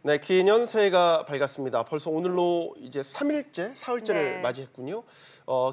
네, 기해년 새해가 밝았습니다. 벌써 오늘로 이제 3일째, 사흘째를 네. 맞이했군요.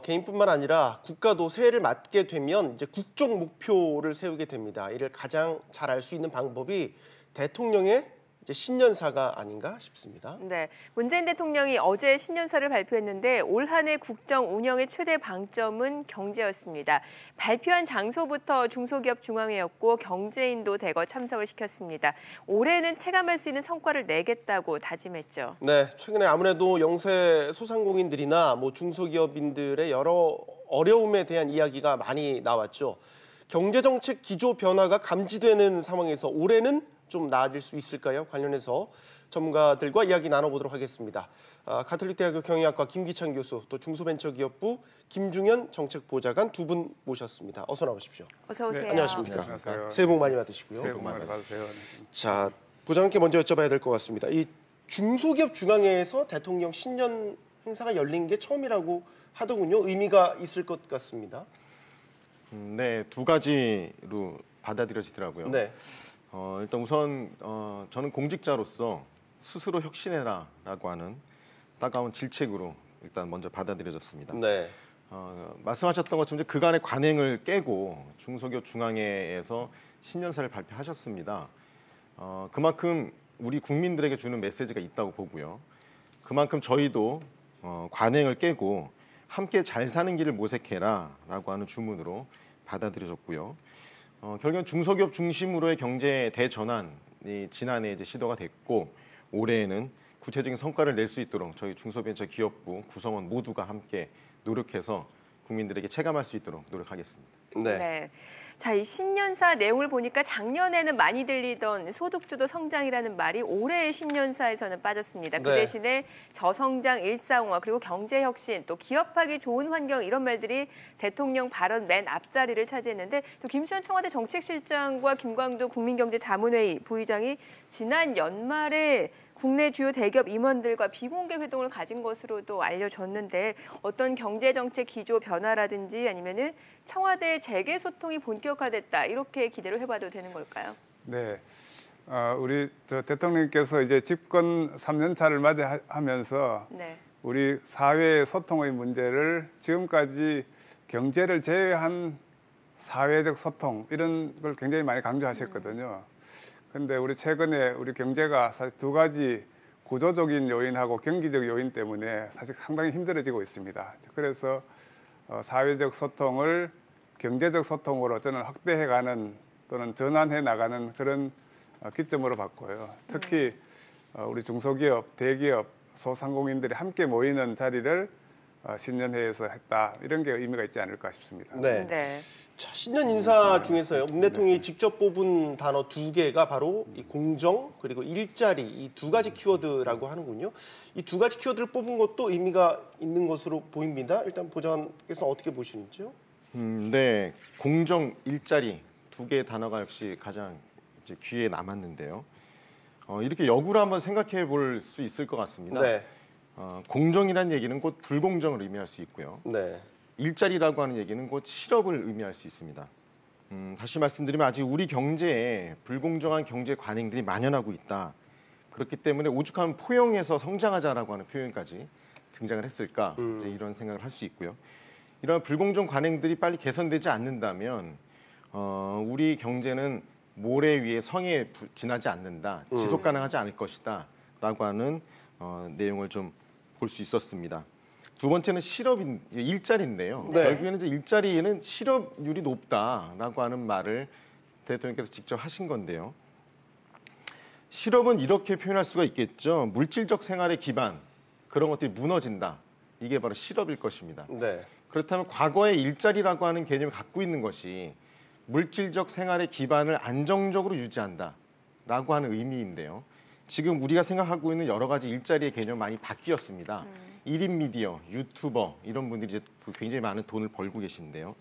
개인뿐만 아니라 국가도 새해를 맞게 되면 이제 국정 목표를 세우게 됩니다. 이를 가장 잘 알 수 있는 방법이 대통령의 이제 신년사가 아닌가 싶습니다. 네, 문재인 대통령이 어제 신년사를 발표했는데 올 한 해 국정 운영의 최대 방점은 경제였습니다. 발표한 장소부터 중소기업 중앙회였고 경제인도 대거 참석을 시켰습니다. 올해는 체감할 수 있는 성과를 내겠다고 다짐했죠. 네, 최근에 아무래도 영세 소상공인들이나 뭐 중소기업인들의 여러 어려움에 대한 이야기가 많이 나왔죠. 경제정책 기조 변화가 감지되는 상황에서 올해는 좀 나아질 수 있을까요? 관련해서 전문가들과 이야기 나눠보도록 하겠습니다. 가톨릭대학교 경영학과 김기찬 교수, 또 중소벤처기업부 김중현 정책보좌관 두 분 모셨습니다. 어서 나오십시오. 어서 오세요. 네, 안녕하십니까. 안녕하세요. 새해 복 많이 받으시고요. 새해 복 많이 받으세요. 자, 보좌관께 먼저 여쭤봐야 될 것 같습니다. 이 중소기업 중앙회에서 대통령 신년 행사가 열린 게 처음이라고 하더군요. 의미가 있을 것 같습니다. 네, 두 가지로 받아들여지더라고요. 네. 일단 우선 저는 공직자로서 스스로 혁신해라라고 하는 따가운 질책으로 일단 먼저 받아들여졌습니다. 네. 말씀하셨던 것처럼 이제 그간의 관행을 깨고 중소기업 중앙회에서 신년사를 발표하셨습니다. 그만큼 우리 국민들에게 주는 메시지가 있다고 보고요. 그만큼 저희도 관행을 깨고 함께 잘 사는 길을 모색해라라고 하는 주문으로 받아들여졌고요. 결국엔 중소기업 중심으로의 경제 대전환이 지난해 이제 시도가 됐고 올해에는 구체적인 성과를 낼 수 있도록 저희 중소벤처기업부 구성원 모두가 함께 노력해서 국민들에게 체감할 수 있도록 노력하겠습니다. 네. 네. 자, 이 신년사 내용을 보니까 작년에는 많이 들리던 소득주도 성장이라는 말이 올해의 신년사에서는 빠졌습니다. 그 네. 대신에 저성장 일상화 그리고 경제혁신 또 기업하기 좋은 환경 이런 말들이 대통령 발언 맨 앞자리를 차지했는데 또 김수현 청와대 정책실장과 김광두 국민경제자문회의 부의장이 지난 연말에 국내 주요 대기업 임원들과 비공개 회동을 가진 것으로도 알려졌는데 어떤 경제정책 기조 변화라든지 아니면은 청와대 재계 소통이 본격화됐다 이렇게 기대를 해봐도 되는 걸까요? 네, 우리 대통령께서 이제 집권 3년 차를 맞이하면서 네. 우리 사회 소통의 문제를 지금까지 경제를 제외한 사회적 소통 이런 걸 굉장히 많이 강조하셨거든요. 그런데 우리 최근에 우리 경제가 사실 두 가지 구조적인 요인하고 경기적 요인 때문에 사실 상당히 힘들어지고 있습니다. 그래서 사회적 소통을 경제적 소통으로 저는 확대해가는 또는 전환해 나가는 그런 기점으로 봤고요. 특히 우리 중소기업, 대기업, 소상공인들이 함께 모이는 자리를 신년회에서 했다. 이런 게 의미가 있지 않을까 싶습니다. 네. 네. 자, 신년 인사 중에서요. 문 대통령이 직접 뽑은 단어 두 개가 바로 이 공정 그리고 일자리 이 두 가지 키워드라고 하는군요. 이 두 가지 키워드를 뽑은 것도 의미가 있는 것으로 보입니다. 일단 보좌관께서 어떻게 보시는지요? 네, 공정, 일자리 두 개의 단어가 역시 가장 이제 귀에 남았는데요. 이렇게 역으로 한번 생각해 볼 수 있을 것 같습니다. 네. 공정이라는 얘기는 곧 불공정을 의미할 수 있고요. 네. 일자리라고 하는 얘기는 곧 실업을 의미할 수 있습니다. 다시 말씀드리면 아직 우리 경제에 불공정한 경제 관행들이 만연하고 있다. 그렇기 때문에 오죽하면 포용해서 성장하자라고 하는 표현까지 등장을 했을까 이제 이런 생각을 할 수 있고요. 이런 불공정 관행들이 빨리 개선되지 않는다면 우리 경제는 모래 위에 성에 지나지 않는다, 지속 가능하지 않을 것이다 라고 하는 내용을 좀 볼 수 있었습니다. 두 번째는 일자리인데요. 네. 결국에는 이제 일자리에는 실업률이 높다라고 하는 말을 대통령께서 직접 하신 건데요. 실업은 이렇게 표현할 수가 있겠죠. 물질적 생활의 기반, 그런 것들이 무너진다. 이게 바로 실업일 것입니다. 네. 그렇다면 과거에 일자리라고 하는 개념을 갖고 있는 것이 물질적 생활의 기반을 안정적으로 유지한다라고 하는 의미인데요. 지금 우리가 생각하고 있는 여러 가지 일자리의 개념 많이 바뀌었습니다. 1인 미디어, 유튜버 이런 분들이 이제 굉장히 많은 돈을 벌고 계신데요.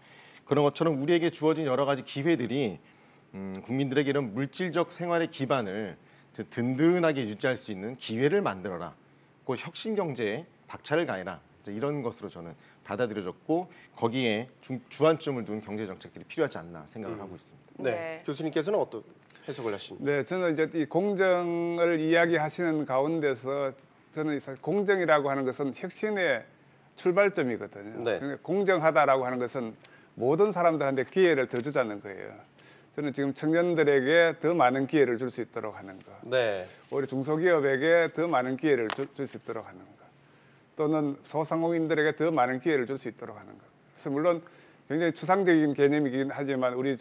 그런 것처럼 우리에게 주어진 여러 가지 기회들이 국민들에게 이런 물질적 생활의 기반을 든든하게 유지할 수 있는 기회를 만들어라. 그 혁신 경제에 박차를 가해라. 이런 것으로 저는 받아들여졌고 거기에 주안점을 둔 경제 정책들이 필요하지 않나 생각을 하고 있습니다. 네. 네. 교수님께서는 해석을 하십니까? 네, 저는 이제 이 공정을 이야기하시는 가운데서 저는 공정이라고 하는 것은 혁신의 출발점이거든요. 네. 그러니까 공정하다라고 하는 것은 모든 사람들한테 기회를 더 주자는 거예요. 저는 지금 청년들에게 더 많은 기회를 줄 수 있도록 하는 것, 네. 우리 중소기업에게 더 많은 기회를 줄 수 있도록 하는 것, 또는 소상공인들에게 더 많은 기회를 줄 수 있도록 하는 것. 그래서 물론 굉장히 추상적인 개념이긴 하지만 우리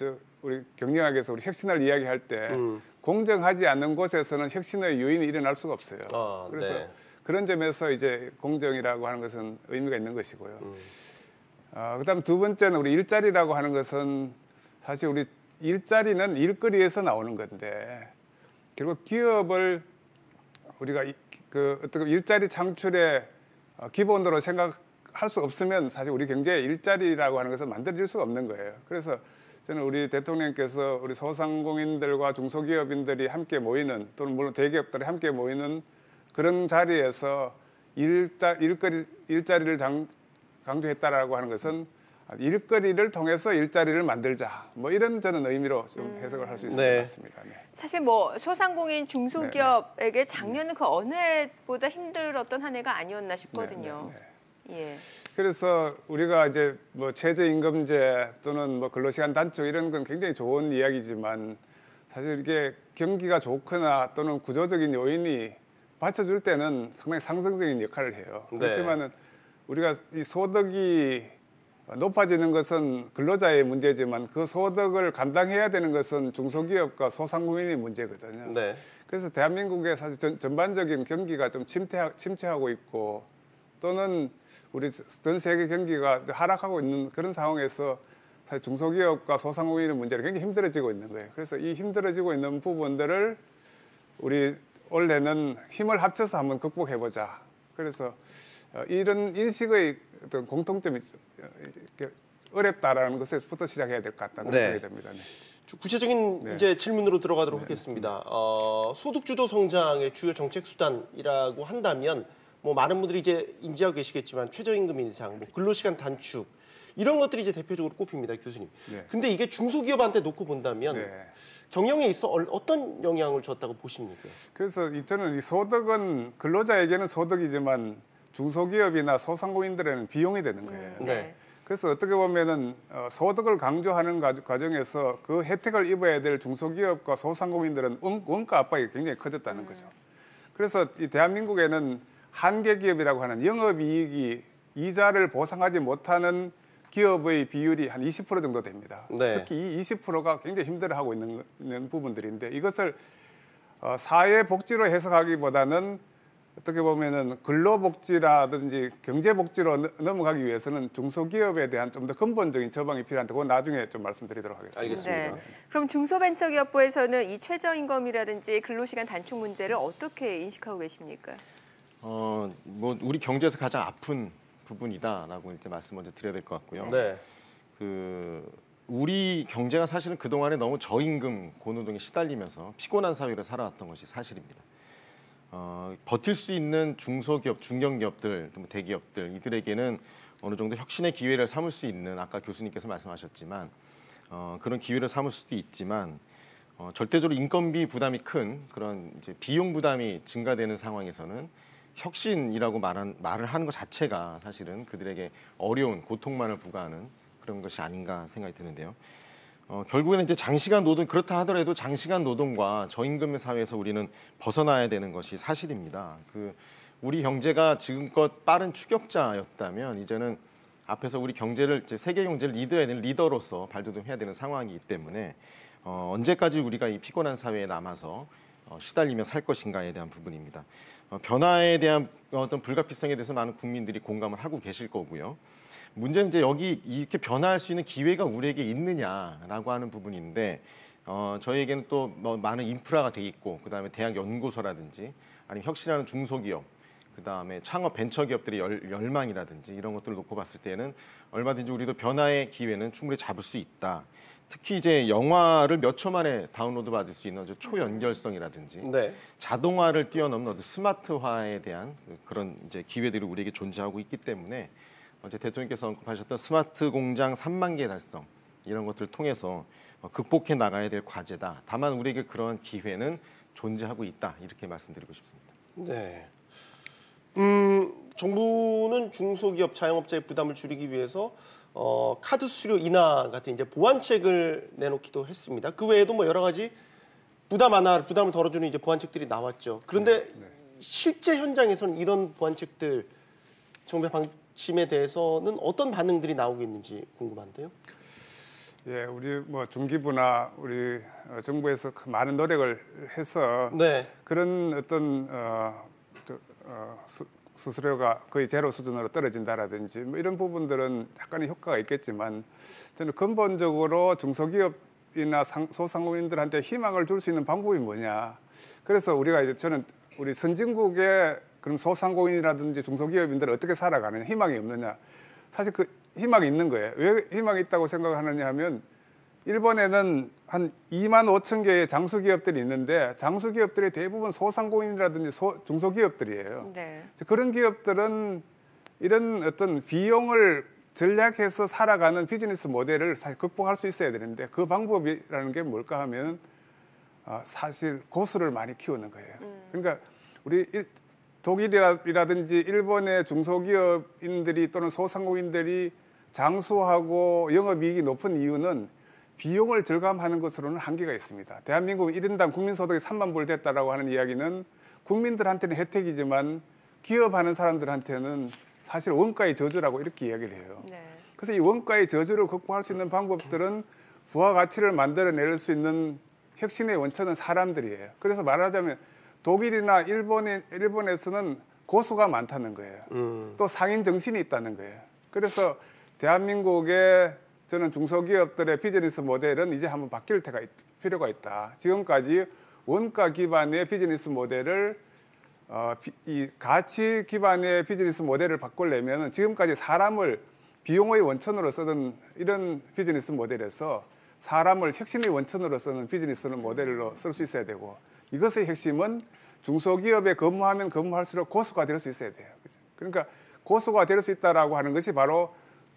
경영학에서 우리 혁신을 이야기할 때 공정하지 않는 곳에서는 혁신의 요인이 일어날 수가 없어요. 그래서 네. 그런 점에서 이제 공정이라고 하는 것은 의미가 있는 것이고요. 그다음 두 번째는 우리 일자리라고 하는 것은 사실 우리 일자리는 일거리에서 나오는 건데 결국 기업을 우리가 어떤 일자리 창출의 기본으로 생각할 수 없으면 사실 우리 경제에 일자리라고 하는 것은 만들어질 수가 없는 거예요. 그래서 저는 우리 대통령께서 우리 소상공인들과 중소기업인들이 함께 모이는 또는 물론 대기업들이 함께 모이는 그런 자리에서 일자리를 강조했다라고 하는 것은 일거리를 통해서 일자리를 만들자. 뭐 이런 저는 의미로 좀 해석을 할 수 있을 네. 것 같습니다. 네. 사실 뭐 소상공인 중소기업에게 작년은 그 어느 해보다 힘들었던 한 해가 아니었나 싶거든요. 예. 그래서 우리가 이제 뭐 최저임금제 또는 뭐 근로시간 단축 이런 건 굉장히 좋은 이야기지만 사실 이게 경기가 좋거나 또는 구조적인 요인이 받쳐줄 때는 상당히 상승적인 역할을 해요. 네. 그렇지만은 우리가 이 소득이 높아지는 것은 근로자의 문제지만 그 소득을 감당해야 되는 것은 중소기업과 소상공인의 문제거든요. 네. 그래서 대한민국의 사실 전반적인 경기가 좀 침체하고 있고 또는 우리 전 세계 경기가 하락하고 있는 그런 상황에서 사실 중소기업과 소상공인의 문제가 굉장히 힘들어지고 있는 거예요. 그래서 이 힘들어지고 있는 부분들을 우리 올해는 힘을 합쳐서 한번 극복해보자. 그래서 이런 인식의 어떤 공통점이 어렵다라는 것에서부터 시작해야 될 것 같다는 생각이 듭니다. 네. 구체적인 이제 질문으로 들어가도록 하겠습니다. 소득주도 성장의 주요 정책 수단이라고 한다면 뭐 많은 분들이 이제 인지하고 계시겠지만 최저임금 인상, 뭐 근로시간 단축 이런 것들이 이제 대표적으로 꼽힙니다, 교수님. 네. 근데 이게 중소기업한테 놓고 본다면 네. 경영에 있어 어떤 영향을 줬다고 보십니까? 그래서 저는 이 소득은 근로자에게는 소득이지만 중소기업이나 소상공인들에는 비용이 되는 거예요. 네. 그래서 어떻게 보면은 소득을 강조하는 과정에서 그 혜택을 입어야 될 중소기업과 소상공인들은 원가 압박이 굉장히 커졌다는 거죠. 그래서 이 대한민국에는 한계 기업이라고 하는 영업이익이 이자를 보상하지 못하는 기업의 비율이 한 20% 정도 됩니다. 네. 특히 이 20%가 굉장히 힘들어하고 있는 부분들인데 이것을 사회복지로 해석하기보다는 어떻게 보면은 근로복지라든지 경제복지로 넘어가기 위해서는 중소기업에 대한 좀 더 근본적인 처방이 필요한데 그건 나중에 좀 말씀드리도록 하겠습니다. 알겠습니다. 네. 그럼 중소벤처기업부에서는 이 최저임금이라든지 근로시간 단축 문제를 어떻게 인식하고 계십니까? 뭐 우리 경제에서 가장 아픈 부분이다라고 이제 말씀 먼저 드려야 될 것 같고요. 네. 우리 경제가 사실은 그 동안에 너무 저임금 고노동에 시달리면서 피곤한 사회를 살아왔던 것이 사실입니다. 버틸 수 있는 중소기업, 중견기업들, 뭐 대기업들 이들에게는 어느 정도 혁신의 기회를 삼을 수 있는 아까 교수님께서 말씀하셨지만 그런 기회를 삼을 수도 있지만 절대적으로 인건비 부담이 큰 그런 이제 비용 부담이 증가되는 상황에서는 혁신이라고 말을 하는 것 자체가 사실은 그들에게 어려운 고통만을 부과하는 그런 것이 아닌가 생각이 드는데요. 결국에는 이제 장시간 노동 그렇다 하더라도 장시간 노동과 저임금의 사회에서 우리는 벗어나야 되는 것이 사실입니다. 우리 경제가 지금껏 빠른 추격자였다면 이제는 앞에서 우리 경제를 이제 세계 경제를 리드해야 되는 리더로서 발돋움해야 되는 상황이기 때문에 언제까지 우리가 이 피곤한 사회에 남아서 시달리며 살 것인가에 대한 부분입니다. 변화에 대한 어떤 불가피성에 대해서 많은 국민들이 공감을 하고 계실 거고요. 문제는 이제 여기 이렇게 변화할 수 있는 기회가 우리에게 있느냐라고 하는 부분인데 저희에게는 또 뭐 많은 인프라가 돼 있고 그다음에 대학 연구소라든지 아니면 혁신하는 중소기업 그다음에 창업 벤처기업들의 열망이라든지 이런 것들을 놓고 봤을 때는 얼마든지 우리도 변화의 기회는 충분히 잡을 수 있다. 특히 이제 영화를 몇 초 만에 다운로드 받을 수 있는 초연결성이라든지 네. 자동화를 뛰어넘는 스마트화에 대한 그런 이제 기회들이 우리에게 존재하고 있기 때문에 어제 대통령께서 언급하셨던 스마트 공장 3만 개 달성 이런 것들을 통해서 극복해 나가야 될 과제다. 다만 우리에게 그런 기회는 존재하고 있다. 이렇게 말씀드리고 싶습니다. 네. 정부는 중소기업 자영업자의 부담을 줄이기 위해서 카드 수수료 인하 같은 이제 보완책을 내놓기도 했습니다. 그 외에도 뭐 여러 가지 부담을 덜어주는 이제 보완책들이 나왔죠. 그런데 실제 현장에서는 이런 보완책들 정부의 방침에 대해서는 어떤 반응들이 나오고 있는지 궁금한데요. 예, 우리 뭐 중기부나 우리 정부에서 많은 노력을 해서 네. 그런 어떤 수수료가 거의 제로 수준으로 떨어진다라든지 뭐 이런 부분들은 약간의 효과가 있겠지만 저는 근본적으로 중소기업이나 소상공인들한테 희망을 줄 수 있는 방법이 뭐냐. 그래서 우리가 이제 저는 우리 선진국의 그럼 소상공인이라든지 중소기업인들 어떻게 살아가느냐, 희망이 없느냐. 사실 그 희망이 있는 거예요. 왜 희망이 있다고 생각하느냐 하면 일본에는 한 2만 5천 개의 장수기업들이 있는데 장수기업들이 대부분 소상공인이라든지 중소기업들이에요. 네. 그런 기업들은 이런 어떤 비용을 전략해서 살아가는 비즈니스 모델을 사실 극복할 수 있어야 되는데 그 방법이라는 게 뭘까 하면 사실 고수를 많이 키우는 거예요. 그러니까 우리 독일이라든지 일본의 중소기업인들이 또는 소상공인들이 장수하고 영업이익이 높은 이유는 비용을 절감하는 것으로는 한계가 있습니다. 대한민국 1인당 국민소득이 3만 불 됐다라고 하는 이야기는 국민들한테는 혜택이지만 기업하는 사람들한테는 사실 원가의 저주라고 이렇게 이야기를 해요. 네. 그래서 이 원가의 저주를 극복할 수 있는 방법들은 부가가치를 만들어낼 수 있는 혁신의 원천은 사람들이에요. 그래서 말하자면 독일이나 일본에서는 고수가 많다는 거예요. 또 상인 정신이 있다는 거예요. 그래서 대한민국의 저는 중소기업들의 비즈니스 모델은 이제 한번 바뀔 필요가 있다. 지금까지 원가 기반의 비즈니스 모델을 이 가치 기반의 비즈니스 모델을 바꾸려면 지금까지 사람을 비용의 원천으로 쓰던 이런 비즈니스 모델에서 사람을 혁신의 원천으로 쓰는 비즈니스 모델로 쓸 수 있어야 되고 이것의 핵심은 중소기업에 근무하면 근무할수록 고수가 될 수 있어야 돼요. 그러니까 고수가 될 수 있다라고 하는 것이 바로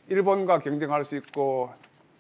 일본과 경쟁할 수 있고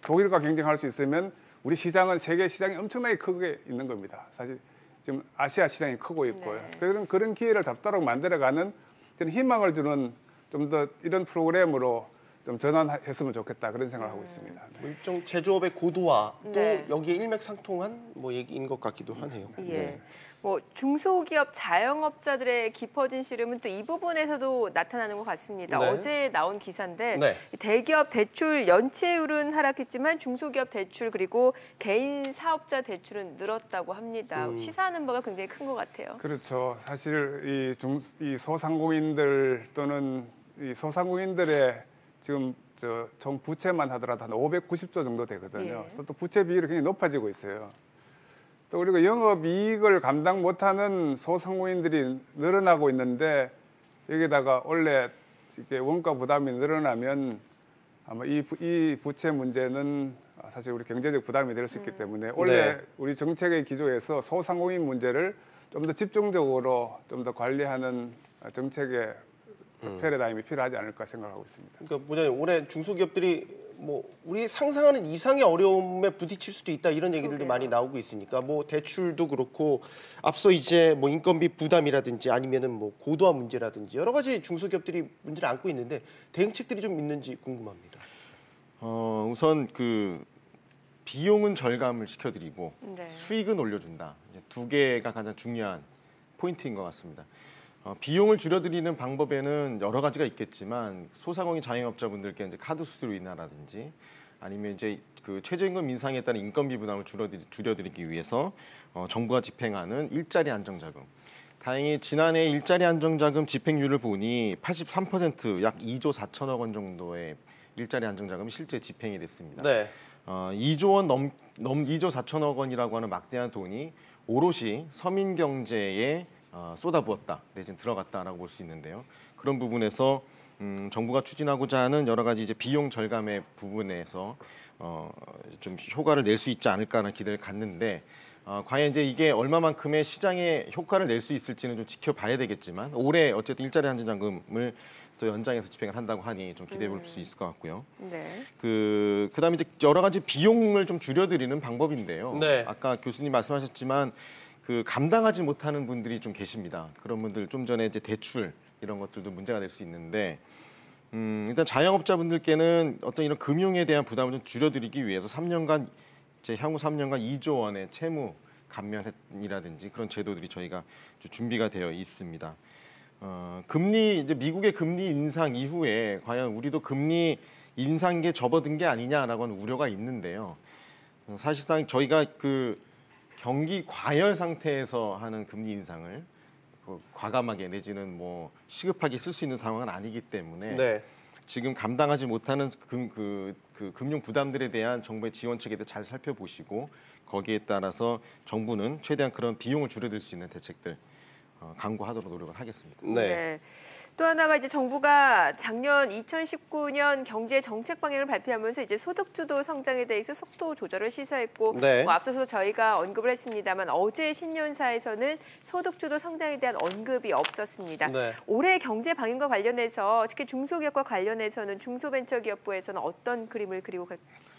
독일과 경쟁할 수 있으면 우리 시장은 세계 시장이 엄청나게 크게 있는 겁니다. 사실 지금 아시아 시장이 크고 있고요. 네. 그런 기회를 잡도록 만들어가는 저는 희망을 주는 좀 더 이런 프로그램으로 좀 전환했으면 좋겠다 그런 생각을 하고 있습니다. 뭐 일종 제조업의 고도화도 네. 여기에 일맥상통한 뭐 얘기인 것 같기도 하네요. 예. 네. 뭐 중소기업 자영업자들의 깊어진 시름은 또 이 부분에서도 나타나는 것 같습니다. 네. 어제 나온 기사인데 네. 대기업 대출 연체율은 하락했지만 중소기업 대출 그리고 개인 사업자 대출은 늘었다고 합니다. 시사하는 바가 굉장히 큰 것 같아요. 그렇죠. 사실 이 소상공인들 또는 이 소상공인들의 지금 총 부채만 하더라도 한 590조 정도 되거든요. 예. 그래서 또 부채 비율이 굉장히 높아지고 있어요. 또 그리고 영업이익을 감당 못하는 소상공인들이 늘어나고 있는데 여기다가 원래 이게 원가 부담이 늘어나면 아마 이 부채 문제는 사실 우리 경제적 부담이 될 수 있기 때문에 원래 네. 우리 정책의 기조에서 소상공인 문제를 좀 더 집중적으로 좀 더 관리하는 정책의 패러다임이 필요하지 않을까 생각하고 있습니다. 그러니까 뭐냐면 올해 중소기업들이 뭐 우리 상상하는 이상의 어려움에 부딪힐 수도 있다 이런 얘기들도 그러게요. 많이 나오고 있으니까 뭐 대출도 그렇고 앞서 이제 뭐 인건비 부담이라든지 아니면은 뭐 고도화 문제라든지 여러 가지 중소기업들이 문제를 안고 있는데 대응책들이 좀 있는지 궁금합니다. 우선 그 비용은 절감을 시켜드리고 네. 수익은 올려준다. 이제 두 개가 가장 중요한 포인트인 것 같습니다. 비용을 줄여드리는 방법에는 여러 가지가 있겠지만 소상공인 자영업자분들께 이제 카드 수수료 인하라든지 아니면 이제 그 최저임금 인상에 따른 인건비 부담을 줄여드리기 위해서 정부가 집행하는 일자리 안정자금. 다행히 지난해 일자리 안정자금 집행률을 보니 83% 약 2조 4천억 원 정도의 일자리 안정자금이 실제 집행이 됐습니다. 네. 2조 원 2조 4천억 원이라고 하는 막대한 돈이 오롯이 서민 경제에 쏟아부었다 내지는 들어갔다라고 볼 수 있는데요. 그런 부분에서 정부가 추진하고자 하는 여러 가지 이제 비용 절감의 부분에서 좀 효과를 낼 수 있지 않을까라는 기대를 갖는데 과연 이제 이게 얼마만큼의 시장에 효과를 낼 수 있을지는 좀 지켜봐야 되겠지만 올해 어쨌든 일자리 한진자금을 또 연장해서 집행을 한다고 하니 좀 기대해 볼 수 있을 것 같고요. 네. 그다음에 이제 여러 가지 비용을 좀 줄여드리는 방법인데요. 네. 아까 교수님 말씀하셨지만 그 감당하지 못하는 분들이 좀 계십니다. 그런 분들 좀 전에 이제 대출 이런 것들도 문제가 될 수 있는데 일단 자영업자분들께는 어떤 이런 금융에 대한 부담을 좀 줄여드리기 위해서 3년간 이제 향후 3년간 2조 원의 채무 감면이라든지 그런 제도들이 저희가 준비가 되어 있습니다. 금리 이제 미국의 금리 인상 이후에 과연 우리도 금리 인상에 접어든 게 아니냐라고 하는 우려가 있는데요. 사실상 저희가 그 경기 과열 상태에서 하는 금리 인상을 과감하게 내지는 뭐 시급하게 쓸 수 있는 상황은 아니기 때문에 네. 지금 감당하지 못하는 금융 부담들에 대한 정부의 지원책에 대해 잘 살펴보시고 거기에 따라서 정부는 최대한 그런 비용을 줄여들 수 있는 대책들 강구하도록 노력을 하겠습니다. 네. 또 하나가 이제 정부가 작년 2019년 경제 정책 방향을 발표하면서 이제 소득주도 성장에 대해서 속도 조절을 시사했고 네. 뭐 앞서서 저희가 언급을 했습니다만 어제 신년사에서는 소득주도 성장에 대한 언급이 없었습니다. 네. 올해 경제 방향과 관련해서 특히 중소기업과 관련해서는 중소벤처기업부에서는 어떤 그림을 그리고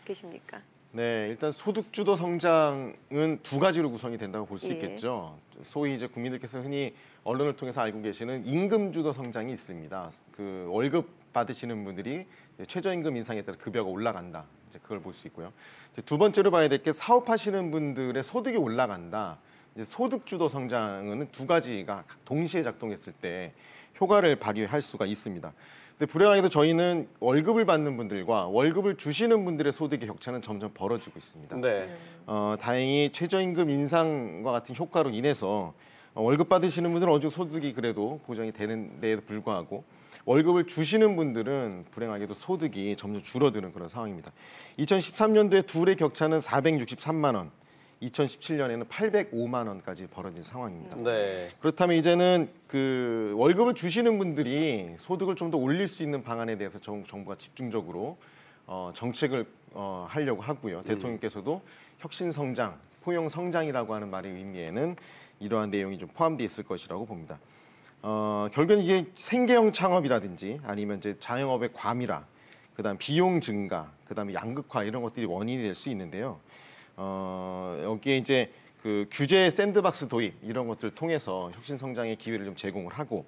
계십니까? 네, 일단 소득주도 성장은 두 가지로 구성이 된다고 볼 수 예. 있겠죠. 소위 이제 국민들께서 흔히 언론을 통해서 알고 계시는 임금주도 성장이 있습니다. 그 월급 받으시는 분들이 최저임금 인상에 따라 급여가 올라간다. 이제 그걸 볼 수 있고요. 이제 두 번째로 봐야 될 게 사업하시는 분들의 소득이 올라간다. 이제 소득주도 성장은 두 가지가 동시에 작동했을 때 효과를 발휘할 수가 있습니다. 근데 불행하게도 저희는 월급을 받는 분들과 월급을 주시는 분들의 소득의 격차는 점점 벌어지고 있습니다. 네. 다행히 최저임금 인상과 같은 효과로 인해서 월급 받으시는 분들은 어느 정도 소득이 그래도 보장이 되는 데에 불구하고 월급을 주시는 분들은 불행하게도 소득이 점점 줄어드는 그런 상황입니다. 2013년도에 둘의 격차는 463만 원, 2017년에는 805만 원까지 벌어진 상황입니다. 네. 그렇다면 이제는 그 월급을 주시는 분들이 소득을 좀 더 올릴 수 있는 방안에 대해서 정부가 집중적으로 정책을 하려고 하고요. 대통령께서도 혁신 성장, 포용 성장이라고 하는 말의 의미에는 이러한 내용이 좀 포함되어 있을 것이라고 봅니다. 결국엔 이게 생계형 창업이라든지 아니면 이제 자영업의 과밀화, 그다음 비용 증가, 그다음에 양극화 이런 것들이 원인이 될 수 있는데요. 여기에 이제 그 규제 샌드박스 도입 이런 것들을 통해서 혁신 성장의 기회를 좀 제공을 하고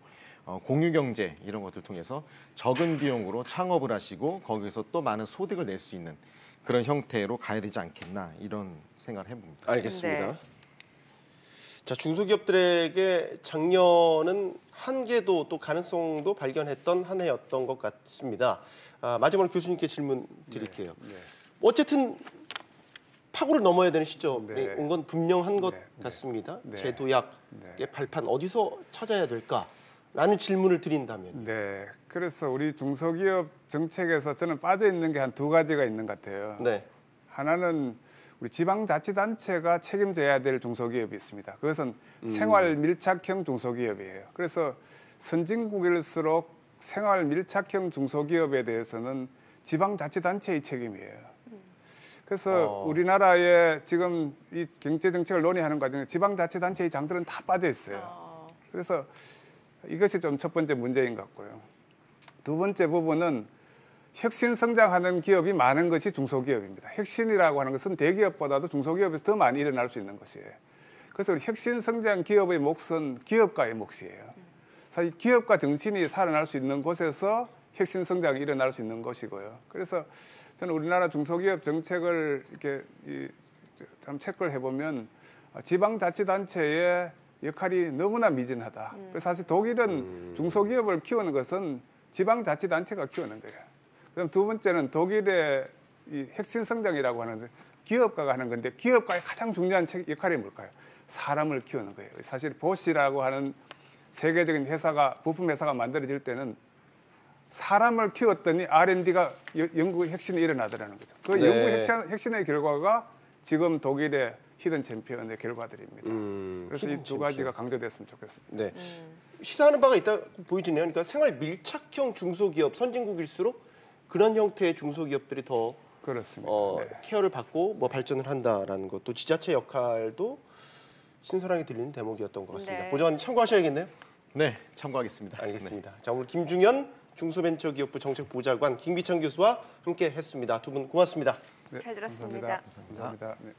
공유 경제 이런 것들을 통해서 적은 비용으로 창업을 하시고 거기서 또 많은 소득을 낼 수 있는 그런 형태로 가야 되지 않겠나 이런 생각을 해봅니다. 알겠습니다. 네. 자, 중소기업들에게 작년은 한계도 또 가능성도 발견했던 한 해였던 것 같습니다. 마지막으로 교수님께 질문 드릴게요. 네. 어쨌든 파고를 넘어야 되는 시점에 네. 온 건 분명한 것 네. 같습니다. 네. 제도약의 네. 발판 어디서 찾아야 될까라는 질문을 드린다면. 네, 그래서 우리 중소기업 정책에서 저는 빠져 있는 게 한 두 가지가 있는 것 같아요. 네. 하나는 우리 지방자치단체가 책임져야 될 중소기업이 있습니다. 그것은 생활 밀착형 중소기업이에요. 그래서 선진국일수록 생활 밀착형 중소기업에 대해서는 지방자치단체의 책임이에요. 그래서 우리나라에 지금 이 경제정책을 논의하는 과정에 지방자치단체의 장들은 다 빠져 있어요. 그래서 이것이 좀 첫 번째 문제인 것 같고요. 두 번째 부분은 혁신 성장하는 기업이 많은 것이 중소기업입니다. 혁신이라고 하는 것은 대기업보다도 중소기업에서 더 많이 일어날 수 있는 것이에요. 그래서 우리 혁신 성장 기업의 몫은 기업가의 몫이에요. 사실 기업가 정신이 살아날 수 있는 곳에서 혁신 성장이 일어날 수 있는 것이고요. 그래서 저는 우리나라 중소기업 정책을 이렇게 참 체크를 해보면 지방자치단체의 역할이 너무나 미진하다. 그래서 사실 독일은 중소기업을 키우는 것은 지방자치단체가 키우는 거예요. 그다음 두 번째는 독일의 이 혁신 성장이라고 하는데 기업가가 하는 건데 기업가의 가장 중요한 역할이 뭘까요? 사람을 키우는 거예요. 사실 보시라고 하는 세계적인 회사가 부품 회사가 만들어질 때는 사람을 키웠더니 R&D가 연구 혁신이 일어나더라는 거죠. 그 네. 연구 혁신의 결과가 지금 독일의 히든 챔피언의 결과들입니다. 그래서 이 두 가지가 강조됐으면 좋겠습니다. 네. 시사하는 바가 있다 보이지네요. 그러니까 생활 밀착형 중소기업 선진국일수록 그런 형태의 중소기업들이 더 그렇습니다. 네. 케어를 받고 뭐 발전을 한다라는 것도 지자체 역할도 신선하게 들리는 대목이었던 것 같습니다. 네. 보좌관님 참고하셔야겠네요. 네, 참고하겠습니다. 알겠습니다. 자, 오늘 김중현 중소벤처기업부 정책보좌관 김기찬 교수와 함께 했습니다. 두 분 고맙습니다. 네, 잘 들었습니다. 감사합니다. 네.